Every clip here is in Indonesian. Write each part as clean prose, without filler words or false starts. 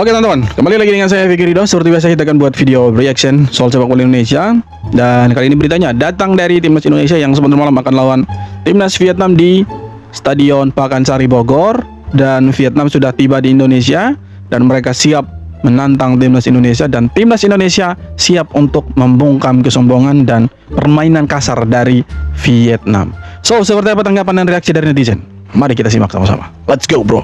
Oke teman-teman, kembali lagi dengan saya Fikri Ridho. Seperti biasa kita akan buat video reaction soal sepak bola Indonesia. Dan kali ini beritanya datang dari timnas Indonesia yang sebentar malam akan lawan timnas Vietnam di Stadion Pakansari Bogor. Dan Vietnam sudah tiba di Indonesia dan mereka siap menantang timnas Indonesia. Dan timnas Indonesia siap untuk membungkam kesombongan dan permainan kasar dari Vietnam. So, seperti apa tanggapan dan reaksi dari netizen? Mari kita simak sama-sama. Let's go bro.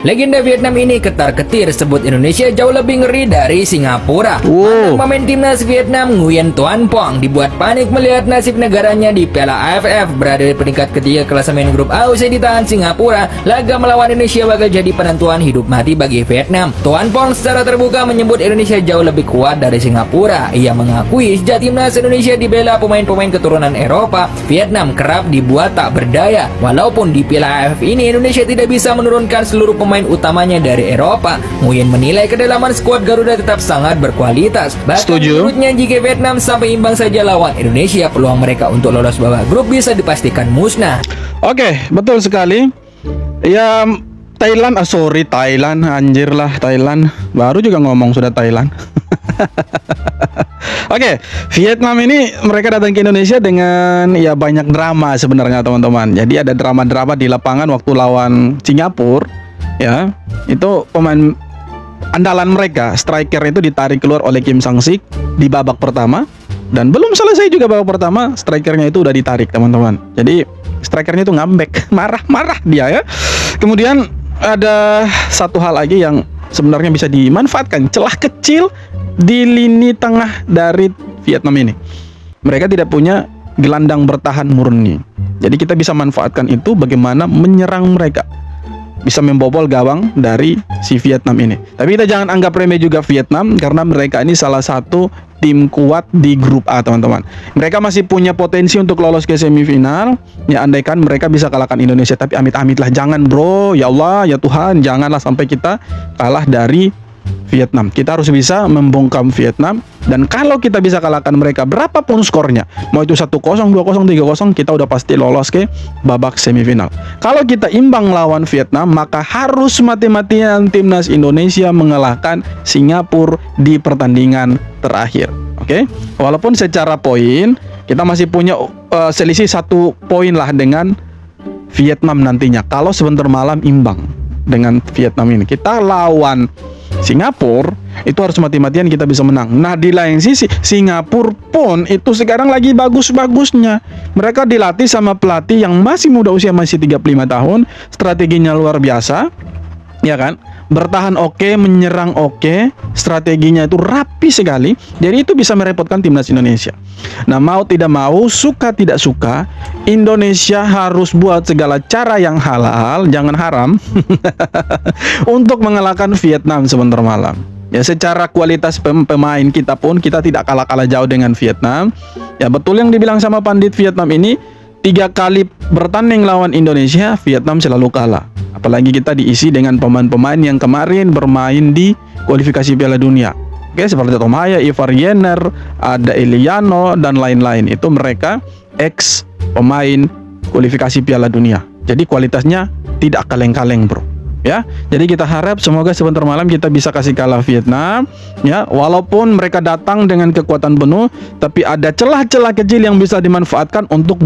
Legenda Vietnam ini ketar-ketir sebut Indonesia jauh lebih ngeri dari Singapura. Wow. Pemain timnas Vietnam Nguyen Tuan Phuong dibuat panik melihat nasib negaranya di Piala AFF berada di peringkat ketiga klasemen grup A usai ditahan Singapura. Laga melawan Indonesia bakal jadi penentuan hidup mati bagi Vietnam. Tuan Phuong secara terbuka menyebut Indonesia jauh lebih kuat dari Singapura. Ia mengakui sejak timnas Indonesia dibela pemain-pemain keturunan Eropa, Vietnam kerap dibuat tak berdaya. Walaupun di Piala AFF ini Indonesia tidak bisa menurunkan seluruh pemain utamanya dari Eropa, Nguyen menilai kedalaman skuad Garuda tetap sangat berkualitas. Bahkan menurutnya jika Vietnam sampai imbang saja lawan Indonesia, peluang mereka untuk lolos babak grup bisa dipastikan musnah. Oke, betul sekali. Ya Thailand, Thailand, anjir lah Thailand. Baru juga ngomong sudah Thailand. Oke, Vietnam ini mereka datang ke Indonesia dengan ya banyak drama sebenarnya teman-teman. Jadi ada drama-drama di lapangan waktu lawan Singapura. Ya, itu pemain andalan mereka, striker itu ditarik keluar oleh Kim Sang-sik di babak pertama. Dan belum selesai juga babak pertama, strikernya itu udah ditarik teman-teman. Jadi strikernya itu ngambek, marah-marah dia ya. Kemudian ada satu hal lagi yang sebenarnya bisa dimanfaatkan, celah kecil di lini tengah dari Vietnam ini. Mereka tidak punya gelandang bertahan murni. Jadi kita bisa manfaatkan itu bagaimana menyerang mereka, bisa membobol gawang dari si Vietnam ini. Tapi kita jangan anggap remeh juga Vietnam, karena mereka ini salah satu tim kuat di grup A teman-teman. Mereka masih punya potensi untuk lolos ke semifinal. Ya andaikan mereka bisa kalahkan Indonesia. Tapi amit-amit lah, jangan bro. Ya Allah, ya Tuhan, janganlah sampai kita kalah dari Vietnam. Kita harus bisa membungkam Vietnam. Dan kalau kita bisa kalahkan mereka berapapun skornya, mau itu 1-0, 2-0, 3-0, kita udah pasti lolos ke babak semifinal. Kalau kita imbang lawan Vietnam, maka harus mati-matian timnas Indonesia mengalahkan Singapura di pertandingan terakhir. Oke? Walaupun secara poin kita masih punya selisih 1 poin lah dengan Vietnam nantinya. Kalau sebentar malam imbang dengan Vietnam ini, kita lawan Singapura itu harus mati-matian kita bisa menang. Nah di lain sisi Singapura pun itu sekarang lagi bagus-bagusnya. Mereka dilatih sama pelatih yang masih muda, usia masih 35 tahun. Strateginya luar biasa, ya kan? Bertahan oke, menyerang oke, strateginya itu rapi sekali. Jadi itu bisa merepotkan timnas Indonesia. Nah mau tidak mau, suka tidak suka, Indonesia harus buat segala cara yang halal, jangan haram, untuk mengalahkan Vietnam sebentar malam. Ya secara kualitas pemain kita pun kita tidak kalah-kalah jauh dengan Vietnam. Ya betul yang dibilang sama pandit Vietnam ini, 3 kali bertanding lawan Indonesia, Vietnam selalu kalah. Apalagi kita diisi dengan pemain-pemain yang kemarin bermain di kualifikasi Piala Dunia. Oke, seperti Tom Haya, Ivar Jenner, ada Eliano dan lain-lain. Itu mereka ex pemain kualifikasi Piala Dunia. Jadi kualitasnya tidak kaleng-kaleng, bro. Ya, jadi kita harap semoga sebentar malam kita bisa kasih kalah Vietnam. Ya, walaupun mereka datang dengan kekuatan penuh, tapi ada celah-celah kecil yang bisa dimanfaatkan untuk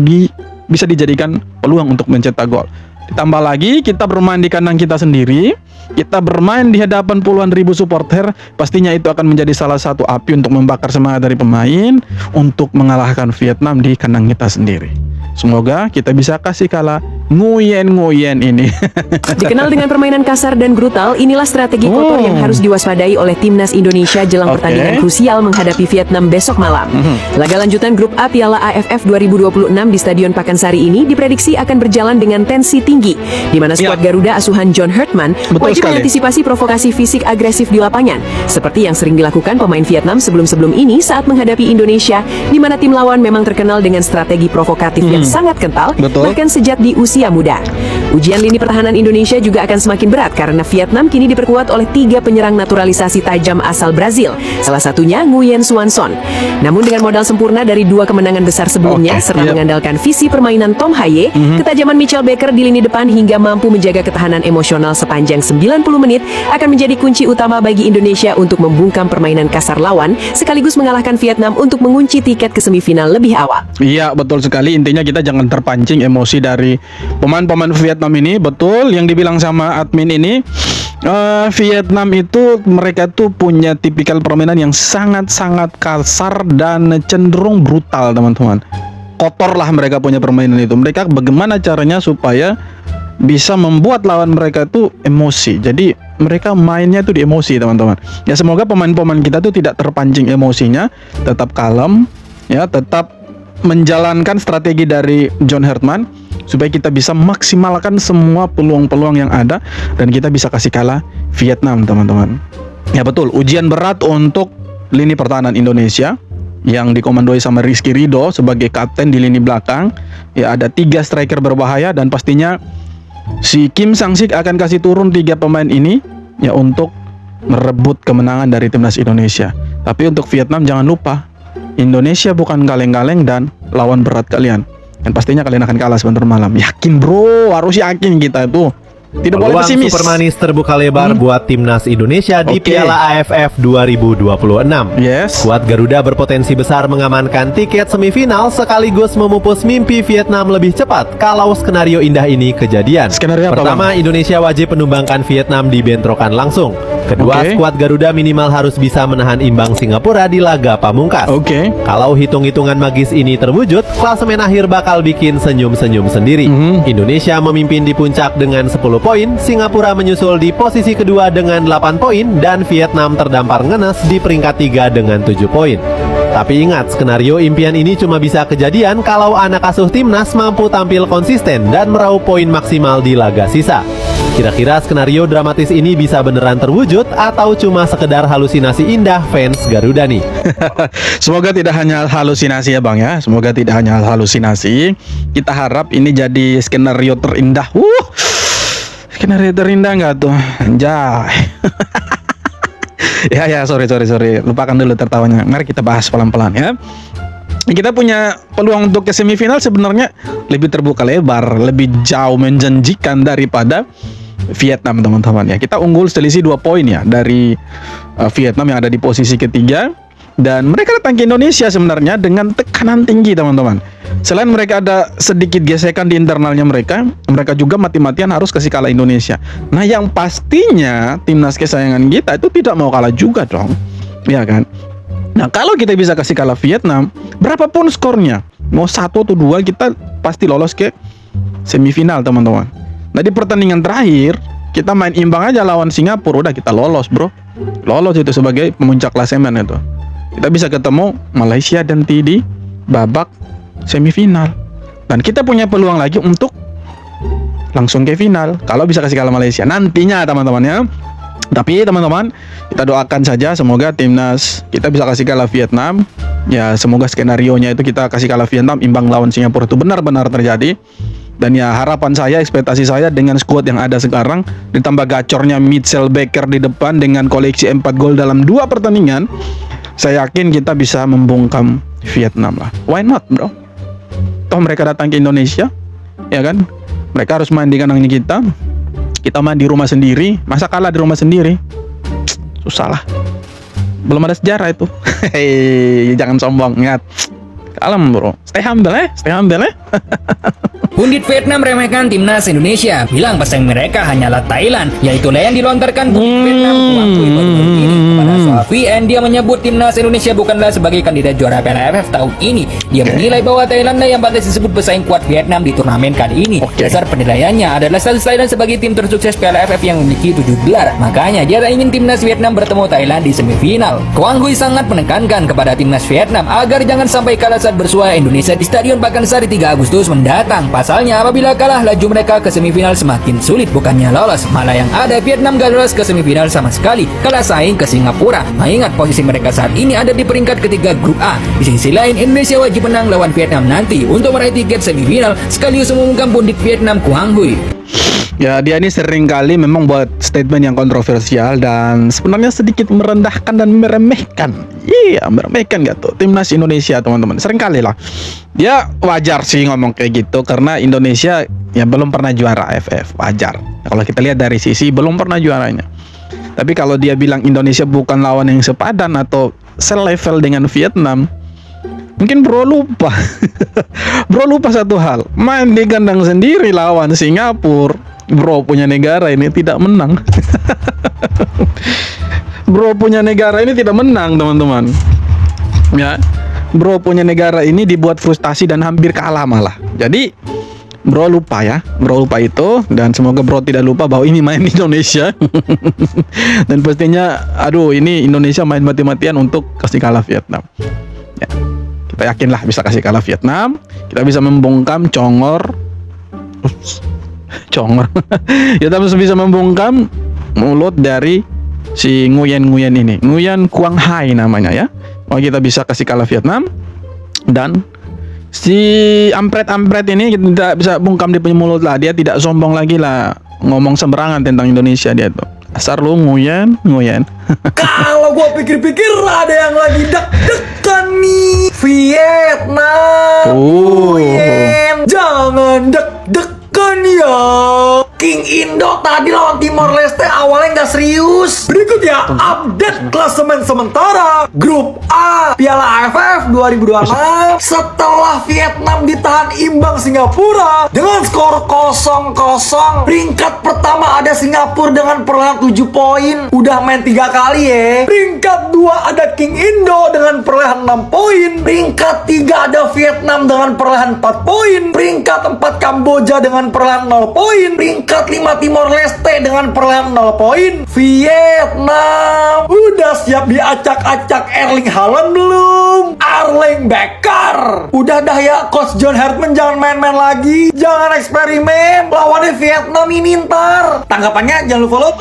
bisa dijadikan peluang untuk mencetak gol. Ditambah lagi kita bermain di kandang kita sendiri, kita bermain di hadapan puluhan ribu supporter, pastinya itu akan menjadi salah satu api untuk membakar semangat dari pemain untuk mengalahkan Vietnam di kandang kita sendiri. Semoga kita bisa kasih kalah Nguyen ini. Dikenal dengan permainan kasar dan brutal, inilah strategi kotor yang harus diwaspadai oleh timnas Indonesia jelang pertandingan krusial menghadapi Vietnam besok malam. Laga lanjutan grup A Piala AFF 2026 di Stadion Pakansari ini diprediksi akan berjalan dengan tensi tinggi, di mana skuad Garuda asuhan John Hurtman wajib mengantisipasi provokasi fisik agresif di lapangan, seperti yang sering dilakukan pemain Vietnam sebelum-sebelum ini saat menghadapi Indonesia, di mana tim lawan memang terkenal dengan strategi provokatif yang sangat kental, bahkan sejak di usia muda. Ujian lini pertahanan Indonesia juga akan semakin berat karena Vietnam kini diperkuat oleh 3 penyerang naturalisasi tajam asal Brazil, salah satunya Nguyen Xuan Son. Namun dengan modal sempurna dari 2 kemenangan besar sebelumnya serta mengandalkan visi permainan Tom Haye, ketajaman Mitchell Baker di lini depan hingga mampu menjaga ketahanan emosional sepanjang 90 menit akan menjadi kunci utama bagi Indonesia untuk membungkam permainan kasar lawan sekaligus mengalahkan Vietnam untuk mengunci tiket ke semifinal lebih awal. Iya, betul sekali. Intinya kita jangan terpancing emosi dari pemain-pemain Vietnam ini. Betul yang dibilang sama admin ini. Vietnam itu mereka tuh punya tipikal permainan yang sangat-sangat kasar dan cenderung brutal, teman-teman. Kotor lah mereka punya permainan itu. Mereka bagaimana caranya supaya bisa membuat lawan mereka tuh emosi. Jadi mereka mainnya tuh di emosi, teman-teman. Ya semoga pemain-pemain kita tuh tidak terpancing emosinya, tetap kalem, ya tetap menjalankan strategi dari John Herman supaya kita bisa maksimalkan semua peluang-peluang yang ada dan kita bisa kasih kalah Vietnam, teman-teman. Ya betul, ujian berat untuk lini pertahanan Indonesia yang dikomandoi sama Rizky Ridho sebagai kapten di lini belakang. Ya ada 3 striker berbahaya dan pastinya si Kim Sang-sik akan kasih turun 3 pemain ini ya untuk merebut kemenangan dari timnas Indonesia. Tapi untuk Vietnam jangan lupa, Indonesia bukan kaleng-kaleng dan lawan berat kalian. Dan pastinya kalian akan kalah sebentar malam. Yakin bro, harus yakin kita itu. Tidak boleh Peluang pesimis. super manis terbuka lebar buat timnas Indonesia di Piala AFF 2026. Yes. Skuad Garuda berpotensi besar mengamankan tiket semifinal sekaligus memupus mimpi Vietnam lebih cepat kalau skenario indah ini kejadian. Skenario apa, Pertama, Indonesia wajib menumbangkan Vietnam di bentrokan langsung. Kedua, skuad Garuda minimal harus bisa menahan imbang Singapura di laga pamungkas. Kalau hitung-hitungan magis ini terwujud, klasemen akhir bakal bikin senyum-senyum sendiri. Indonesia memimpin di puncak dengan 10 poin, Singapura menyusul di posisi kedua dengan 8 poin, dan Vietnam terdampar ngenes di peringkat 3 dengan 7 poin. Tapi ingat, skenario impian ini cuma bisa kejadian kalau anak asuh timnas mampu tampil konsisten dan meraup poin maksimal di laga sisa. Kira-kira skenario dramatis ini bisa beneran terwujud atau cuma sekedar halusinasi indah fans Garuda nih? Semoga tidak hanya halusinasi ya Bang ya. Semoga tidak hanya halusinasi. Kita harap ini jadi skenario terindah. Skenario terindah nggak tuh? Anjay. Ya sorry. Lupakan dulu tertawanya. Mari kita bahas pelan-pelan ya. Kita punya peluang untuk ke semifinal sebenarnya lebih terbuka lebar, lebih jauh menjanjikan daripada Vietnam, teman-teman ya. Kita unggul selisih 2 poin ya dari Vietnam yang ada di posisi ketiga, dan mereka datang ke Indonesia sebenarnya dengan tekanan tinggi, teman-teman. Selain mereka ada sedikit gesekan di internalnya mereka juga mati-matian harus kasih kalah Indonesia. Nah, yang pastinya timnas kesayangan kita itu tidak mau kalah juga dong, ya kan? Nah, kalau kita bisa kasih kalah Vietnam, berapapun skornya, mau 1 atau 2, kita pasti lolos ke semifinal, teman-teman. Nah, di pertandingan terakhir, kita main imbang aja lawan Singapura, udah kita lolos, bro. Lolos itu sebagai pemuncak klasemen itu. Kita bisa ketemu Malaysia dan di babak semifinal. Dan kita punya peluang lagi untuk langsung ke final kalau bisa kasih kalah Malaysia nantinya, teman-teman ya. Tapi teman-teman, kita doakan saja semoga timnas kita bisa kasih kalah Vietnam. Ya semoga skenarionya itu kita kasih kalah Vietnam, imbang lawan Singapura itu benar-benar terjadi. Dan ya harapan saya, ekspektasi saya dengan skuad yang ada sekarang, ditambah gacornya Mitchell Baker di depan dengan koleksi 4 gol dalam 2 pertandingan, saya yakin kita bisa membungkam Vietnam lah. Why not, bro? Toh mereka datang ke Indonesia, ya kan? Mereka harus main di kandangnya kita. Kita main di rumah sendiri, masa kalah di rumah sendiri? Susah lah. Belum ada sejarah itu. Hehehe, jangan sombong, ingat. Kalem bro, stay humble ya. Pundit Vietnam remehkan timnas Indonesia, bilang pesaing mereka hanyalah Thailand, yaitulah yang dilontarkan pundit Vietnam waktu baru-baru ini kepada Soa VN. Dia menyebut timnas Indonesia bukanlah sebagai kandidat juara Piala AFF tahun ini. Dia menilai bahwa Thailand yang pantas disebut pesaing kuat Vietnam di turnamen kali ini. Dasar penilaiannya adalah status Thailand sebagai tim tersukses Piala AFF yang memiliki 7 gelar. Makanya dia tak ingin timnas Vietnam bertemu Thailand di semifinal. Kwang Hui sangat menekankan kepada timnas Vietnam agar jangan sampai kalah saat bersua Indonesia di Stadion Pakansari 3 Agustus mendatang. Pasalnya apabila kalah, laju mereka ke semifinal semakin sulit, bukannya lolos, malah yang ada Vietnam gak lolos ke semifinal sama sekali, kalah saing ke Singapura. Mengingat posisi mereka saat ini ada di peringkat ketiga grup A. Di sisi lain, Indonesia wajib menang lawan Vietnam nanti untuk meraih tiket semifinal sekaligus mengumumkan pundit Vietnam Quang Huy. Ya, dia ini sering kali memang buat statement yang kontroversial dan sebenarnya sedikit merendahkan dan meremehkan. Iya, meremehkan gak tuh timnas Indonesia, teman-teman. Sering kali lah. Dia wajar sih ngomong kayak gitu karena Indonesia ya belum pernah juara AFF, wajar. Kalau kita lihat dari sisi belum pernah juaranya. Tapi kalau dia bilang Indonesia bukan lawan yang sepadan atau selevel dengan Vietnam, mungkin bro lupa. Bro lupa satu hal, main di kandang sendiri lawan Singapura, bro punya negara ini tidak menang. Bro punya negara ini tidak menang, teman-teman. Ya, bro punya negara ini dibuat frustasi dan hampir kalah malah. Jadi bro lupa ya, bro lupa itu, dan semoga bro tidak lupa bahwa ini main Indonesia. Dan pastinya, aduh, ini Indonesia main mati-matian untuk kasih kalah Vietnam. Ya, kita yakinlah bisa kasih kalah Vietnam. Kita bisa membungkam Congor. Kita bisa membungkam mulut dari si Nguyen ini, Nguyen Quang Hai namanya ya. Kita bisa kasih kalah Vietnam. Dan si ampret ini kita tidak bisa bungkam di punya mulut lah. Dia tidak sombong lagi lah ngomong sembarangan tentang Indonesia dia tuh. Asar lu Nguyen. Kalau gua pikir-pikir ada yang lagi deg-degan nih. Vietnam. Nguyen, jangan deg-degan ya. King Indo tadi lawan Timor Leste awalnya nggak serius. Berikut ya update klasemen sementara Grup A Piala AFF 2026 setelah Vietnam ditahan imbang Singapura dengan skor 0-0. Peringkat pertama ada Singapura dengan perolehan 7 poin, udah main 3 kali ya. Peringkat 2 ada King Indo dengan perolehan 6 poin. Peringkat 3 ada Vietnam dengan perolehan 4 poin. Peringkat 4 Kamboja dengan perolehan 0 poin. Peringkat 5 Timor Leste dengan perolehan 0 poin. Vietnam udah siap diacak-acak Erling Haaland belum? Erling Becker. Udah dah ya, Coach John Hartman jangan main-main lagi. Jangan eksperimen. Lawannya Vietnam ini ntar. Tanggapannya jangan lupa follow.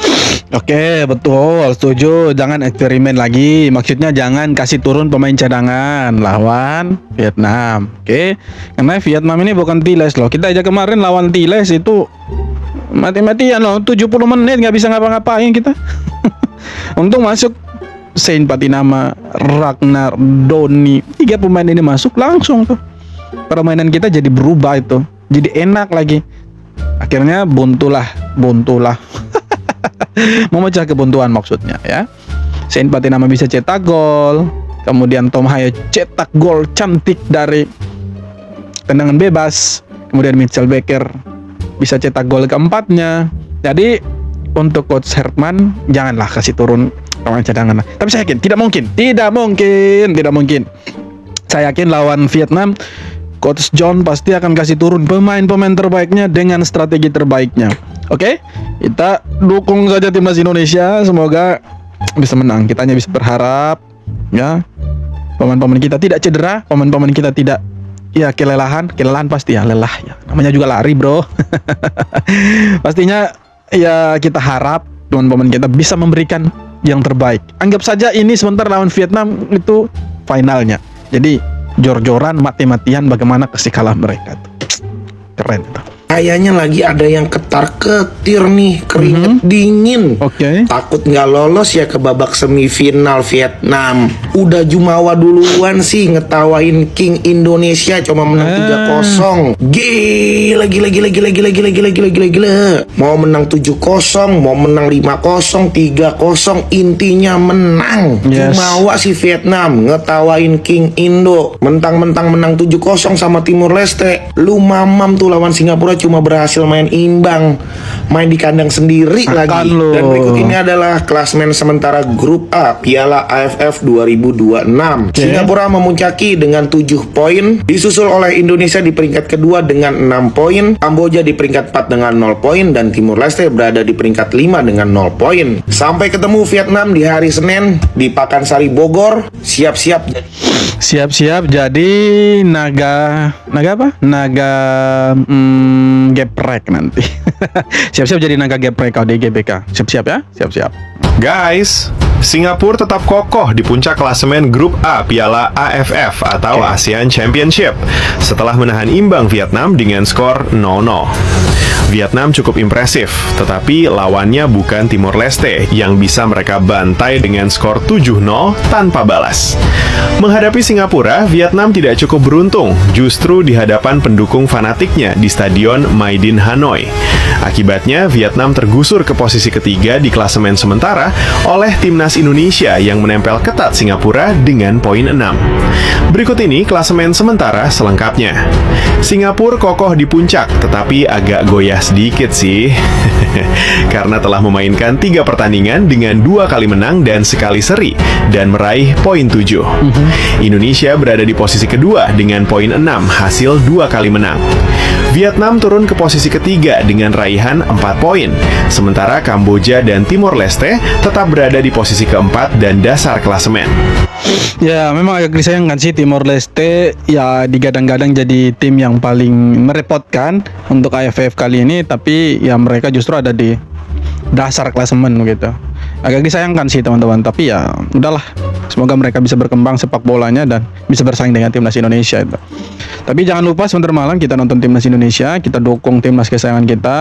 Oke, betul, setuju. Jangan eksperimen lagi. Maksudnya jangan kasih turun pemain cadangan lawan Vietnam. Oke, karena Vietnam ini bukan Tiles loh. Kita aja kemarin lawan Tiles itu mati-matian loh, 70 menit nggak bisa ngapa-ngapain kita. Untung masuk Saint Patinama, Ragnar, Doni, 3 pemain ini masuk langsung tuh. Permainan kita jadi berubah itu, jadi enak lagi. Akhirnya buntulah. Memecah kebuntuan maksudnya ya. Saint Patinama bisa cetak gol, kemudian Tom Hayo cetak gol cantik dari tendangan bebas, kemudian Mitchell Baker bisa cetak gol keempatnya. Jadi untuk Coach Hartman janganlah kasih turun pemain cadangan. Tapi saya yakin tidak mungkin. Saya yakin lawan Vietnam Coach John pasti akan kasih turun pemain-pemain terbaiknya dengan strategi terbaiknya. Oke, kita dukung saja timnas Indonesia, semoga bisa menang. Kita hanya bisa berharap ya pemain-pemain kita tidak cedera, pemain-pemain kita tidak kelelahan pasti ya, lelah ya. Namanya juga lari, bro. Pastinya ya kita harap pemain-pemain kita bisa memberikan yang terbaik. Anggap saja ini sebentar lawan Vietnam itu finalnya. Jadi jor-joran, mati-matian bagaimana kasih kalah mereka tuh. Keren itu. Kayaknya lagi ada yang ketar-ketir nih, keringet dingin. Oke. Takut nggak lolos ya ke babak semifinal Vietnam. Udah jumawa duluan sih ngetawain King Indonesia cuma menang 3-0. Gila. Mau menang 7-0, mau menang 5-0, 3-0, intinya menang. Yes. Jumawa si Vietnam ngetawain King Indo. Mentang-mentang menang 7-0 sama Timor Leste. Lu mamam tuh lawan Singapura cuma berhasil main imbang, main di kandang sendiri lagi. Dan berikut ini adalah klasmen sementara Grup A Piala AFF 2026. Singapura memuncaki dengan 7 poin, disusul oleh Indonesia di peringkat kedua dengan 6 poin, Kamboja di peringkat 4 dengan 0 poin, dan Timor Leste berada di peringkat 5 dengan 0 poin. Sampai ketemu Vietnam di hari Senin di Pakansari Bogor. Siap-siap. Siap-siap jadi naga apa? Naga geprek nanti. Siap-siap jadi naga geprek kalau di GBK. Siap-siap ya, siap-siap. Guys, Singapura tetap kokoh di puncak klasemen Grup A Piala AFF atau ASEAN Championship setelah menahan imbang Vietnam dengan skor 0-0. Vietnam cukup impresif, tetapi lawannya bukan Timor Leste yang bisa mereka bantai dengan skor 7-0 tanpa balas. Menghadapi Singapura, Vietnam tidak cukup beruntung justru di hadapan pendukung fanatiknya di Stadion Maidin Hanoi. Akibatnya, Vietnam tergusur ke posisi ketiga di klasemen sementara oleh timnas Indonesia yang menempel ketat Singapura dengan poin 6. Berikut ini klasemen sementara selengkapnya. Singapura kokoh di puncak, tetapi agak goyah sedikit sih. Karena telah memainkan 3 pertandingan dengan 2 kali menang dan sekali seri dan meraih poin 7. Indonesia berada di posisi kedua dengan poin 6 hasil 2 kali menang. Vietnam turun ke posisi ketiga dengan raihan 4 poin, sementara Kamboja dan Timor Leste tetap berada di posisi keempat dan dasar klasemen. Ya, memang agak disayangkan sih Timor Leste ya digadang-gadang jadi tim yang paling merepotkan untuk AFF kali ini, tapi ya mereka justru ada di dasar klasemen gitu. Agak disayangkan sih teman-teman, tapi ya udahlah. Semoga mereka bisa berkembang sepak bolanya dan bisa bersaing dengan timnas Indonesia itu. Tapi jangan lupa sebentar malam kita nonton timnas Indonesia, kita dukung timnas kesayangan kita.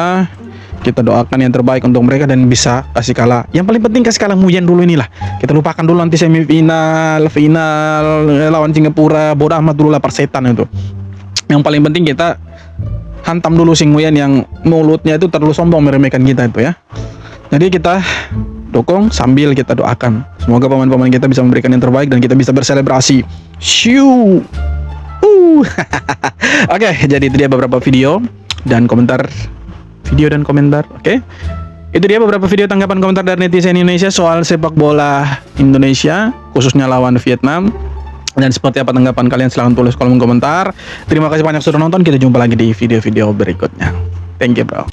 Kita doakan yang terbaik untuk mereka dan bisa kasih kalah. Yang paling penting kasih kalah Nguyen dulu inilah. Kita lupakan dulu nanti semifinal, final lawan Singapura, bodoh amat dulu lah persetan itu. Yang paling penting kita hantam dulu si Nguyen yang mulutnya itu terlalu sombong meremehkan kita itu ya. Jadi kita dukung sambil kita doakan. Semoga pemain-pemain kita bisa memberikan yang terbaik dan kita bisa berselebrasi. Shoo. Oke, jadi itu dia beberapa video dan komentar. Oke. Itu dia beberapa video tanggapan komentar dari netizen Indonesia soal sepak bola Indonesia, khususnya lawan Vietnam. Dan seperti apa tanggapan kalian, silahkan tulis kolom komentar. Terima kasih banyak sudah nonton. Kita jumpa lagi di video-video berikutnya. Thank you bro.